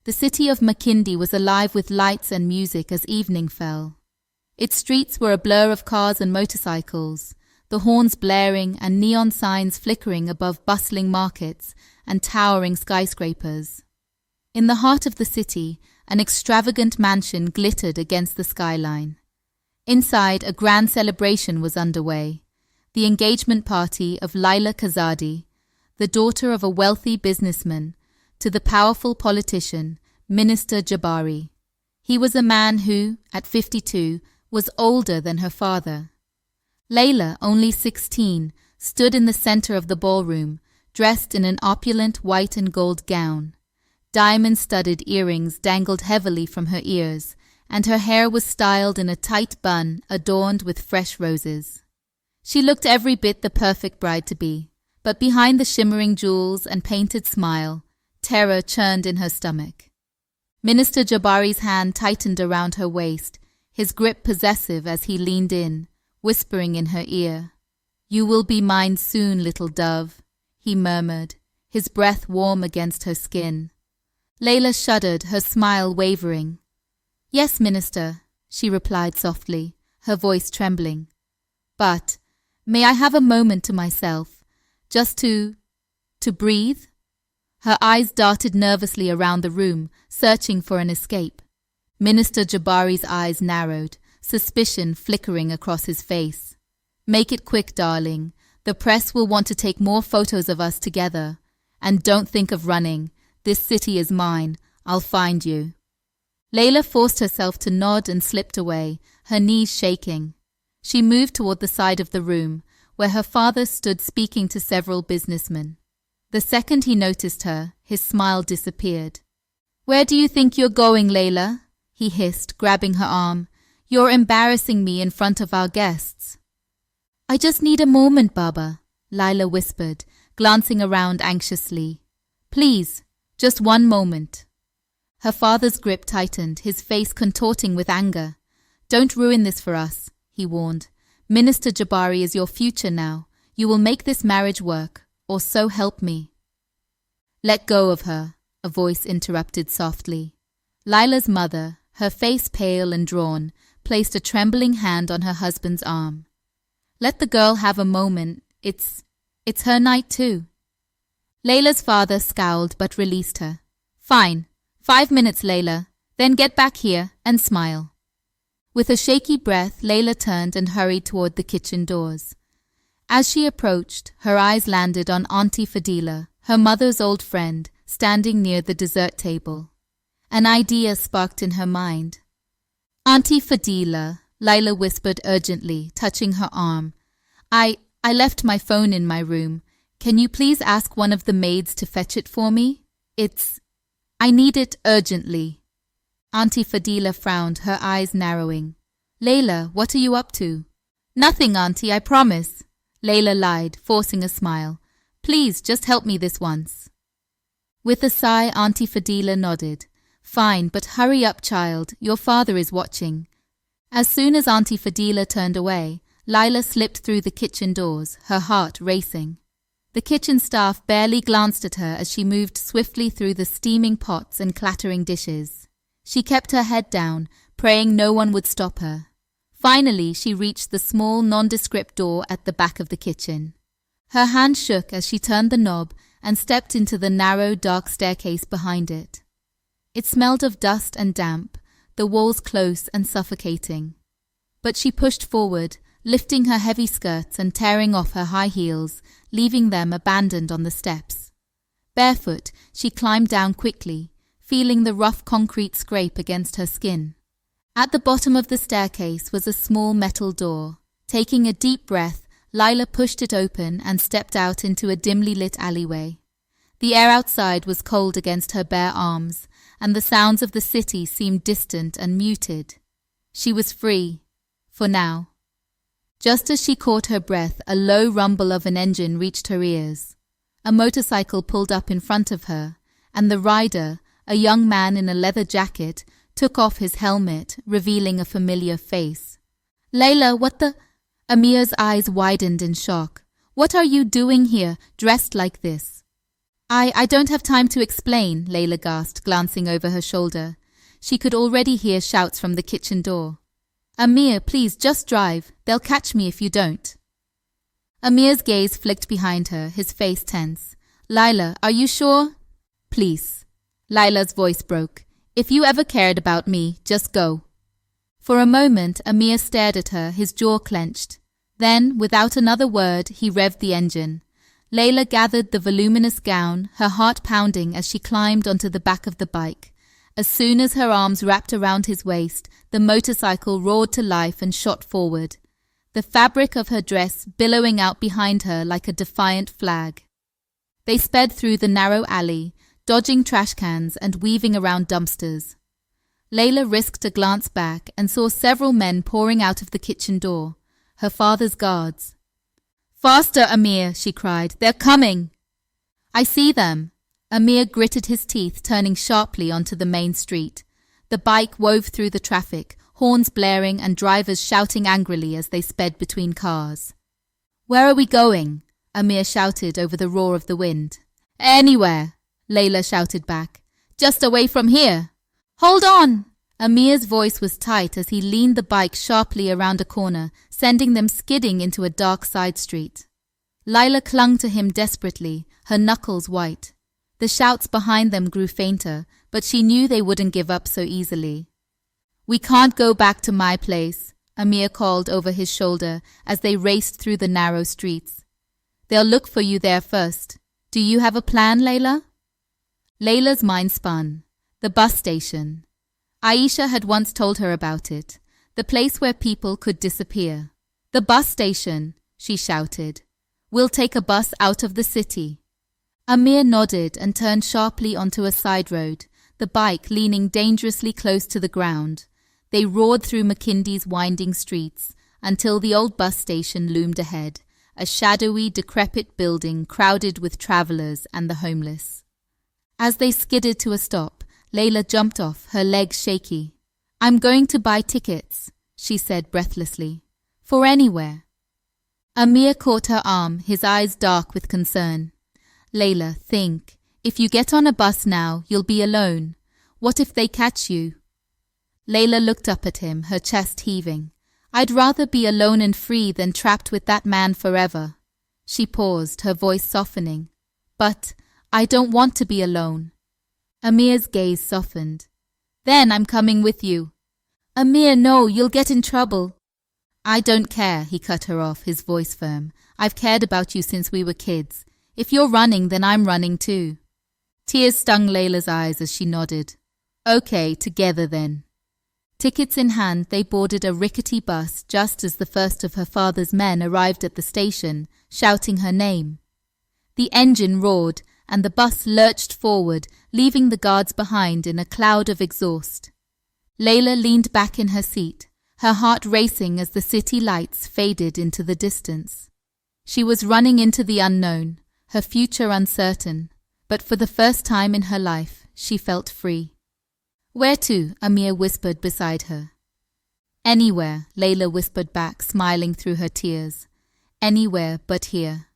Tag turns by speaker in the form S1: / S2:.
S1: The city of Makindi was alive with lights and music as evening fell. Its streets were a blur of cars and motorcycles, the horns blaring and neon signs flickering above bustling markets and towering skyscrapers. In the heart of the city, an extravagant mansion glittered against the skyline. Inside, a grand celebration was underway. The engagement party of Laila Kazadi, the daughter of a wealthy businessman, to the powerful politician, Minister Jabari. He was a man who, at 52, was older than her father. Laila, only 16, stood in the center of the ballroom, dressed in an opulent white and gold gown. Diamond-studded earrings dangled heavily from her ears, and her hair was styled in a tight bun adorned with fresh roses. She looked every bit the perfect bride to be, but behind the shimmering jewels and painted smile, terror churned in her stomach. Minister Jabari's hand tightened around her waist, his grip possessive as he leaned in, whispering in her ear. "You will be mine soon, little dove," he murmured, his breath warm against her skin. Laila shuddered, her smile wavering. "Yes, Minister," she replied softly, her voice trembling. "But, may I have a moment to myself, just to breathe?" Her eyes darted nervously around the room, searching for an escape. Minister Jabari's eyes narrowed, suspicion flickering across his face. "Make it quick, darling. The press will want to take more photos of us together. And don't think of running. This city is mine. I'll find you." Laila forced herself to nod and slipped away, her knees shaking. She moved toward the side of the room, where her father stood speaking to several businessmen. The second he noticed her, his smile disappeared. "Where do you think you're going, Laila?" he hissed, grabbing her arm. "You're embarrassing me in front of our guests." "I just need a moment, Baba," Laila whispered, glancing around anxiously. "Please, just one moment." Her father's grip tightened, his face contorting with anger. "Don't ruin this for us," he warned. "Minister Jabari is your future now. You will make this marriage work, or so help me." "Let go of her," a voice interrupted softly. Laila's mother, her face pale and drawn, placed a trembling hand on her husband's arm. "Let the girl have a moment. It's her night too." Laila's father scowled but released her. "Fine. 5 minutes, Laila. Then get back here and smile." With a shaky breath, Laila turned and hurried toward the kitchen doors. As she approached, her eyes landed on Auntie Fadila, her mother's old friend, standing near the dessert table. An idea sparked in her mind. "Auntie Fadila," Laila whispered urgently, touching her arm. I left my phone in my room. Can you please ask one of the maids to fetch it for me? I need it urgently." Auntie Fadila frowned, her eyes narrowing. "Laila, what are you up to?" "Nothing, Auntie, I promise." Laila lied, forcing a smile. "Please, just help me this once." With a sigh, Auntie Fadila nodded. "Fine, but hurry up, child. Your father is watching." As soon as Auntie Fadila turned away, Laila slipped through the kitchen doors, her heart racing. The kitchen staff barely glanced at her as she moved swiftly through the steaming pots and clattering dishes. She kept her head down, praying no one would stop her. Finally, she reached the small, nondescript door at the back of the kitchen. Her hand shook as she turned the knob and stepped into the narrow, dark staircase behind it. It smelled of dust and damp, the walls close and suffocating. But she pushed forward, lifting her heavy skirts and tearing off her high heels, leaving them abandoned on the steps. Barefoot, she climbed down quickly, feeling the rough concrete scrape against her skin. At the bottom of the staircase was a small metal door. Taking a deep breath, Laila pushed it open and stepped out into a dimly lit alleyway. The air outside was cold against her bare arms, and the sounds of the city seemed distant and muted. She was free, for now. Just as she caught her breath, a low rumble of an engine reached her ears. A motorcycle pulled up in front of her, and the rider, a young man in a leather jacket, took off his helmet, revealing a familiar face. "Laila, what the—" Amir's eyes widened in shock. "What are you doing here, dressed like this?" I don't have time to explain, Laila gasped, glancing over her shoulder. She could already hear shouts from the kitchen door. Amir, please, just drive. They'll catch me if you don't. Amir's gaze flicked behind her, his face tense. Laila, are you sure? Please. Laila's voice broke. If you ever cared about me, just go. For a moment, Amir stared at her, his jaw clenched. Then, without another word, he revved the engine. Laila gathered the voluminous gown, her heart pounding as she climbed onto the back of the bike. As soon as her arms wrapped around his waist, the motorcycle roared to life and shot forward, the fabric of her dress billowing out behind her like a defiant flag. They sped through the narrow alley, dodging trash cans and weaving around dumpsters. Laila risked a glance back and saw several men pouring out of the kitchen door, her father's guards. Faster, Amir, she cried. They're coming. I see them. Amir gritted his teeth, turning sharply onto the main street. The bike wove through the traffic, horns blaring and drivers shouting angrily as they sped between cars. Where are we going? Amir shouted over the roar of the wind. Anywhere, Laila shouted back. Just away from here. Hold on! Amir's voice was tight as he leaned the bike sharply around a corner, sending them skidding into a dark side street. Laila clung to him desperately, her knuckles white. The shouts behind them grew fainter, but she knew they wouldn't give up so easily. We can't go back to my place, Amir called over his shoulder as they raced through the narrow streets. They'll look for you there first. Do you have a plan, Laila? Laila's mind spun. The bus station. Aisha had once told her about it, the place where people could disappear. The bus station, she shouted. We'll take a bus out of the city. Amir nodded and turned sharply onto a side road, the bike leaning dangerously close to the ground. They roared through Makindi's winding streets until the old bus station loomed ahead, a shadowy, decrepit building crowded with travellers and the homeless. As they skidded to a stop, Laila jumped off, her legs shaky. I'm going to buy tickets, she said breathlessly. For anywhere. Amir caught her arm, his eyes dark with concern. Laila, think. If you get on a bus now, you'll be alone. What if they catch you? Laila looked up at him, her chest heaving. I'd rather be alone and free than trapped with that man forever. She paused, her voice softening. But I don't want to be alone. Amir's gaze softened. Then I'm coming with you. Amir, no, you'll get in trouble. I don't care, he cut her off, his voice firm. I've cared about you since we were kids. If you're running, then I'm running too. Tears stung Laila's eyes as she nodded. Okay, together then. Tickets in hand, they boarded a rickety bus just as the first of her father's men arrived at the station, shouting her name. The engine roared, and the bus lurched forward, leaving the guards behind in a cloud of exhaust. Laila leaned back in her seat, her heart racing as the city lights faded into the distance. She was running into the unknown, her future uncertain, but for the first time in her life, she felt free. Where to? Amir whispered beside her. Anywhere, Laila whispered back, smiling through her tears. Anywhere but here.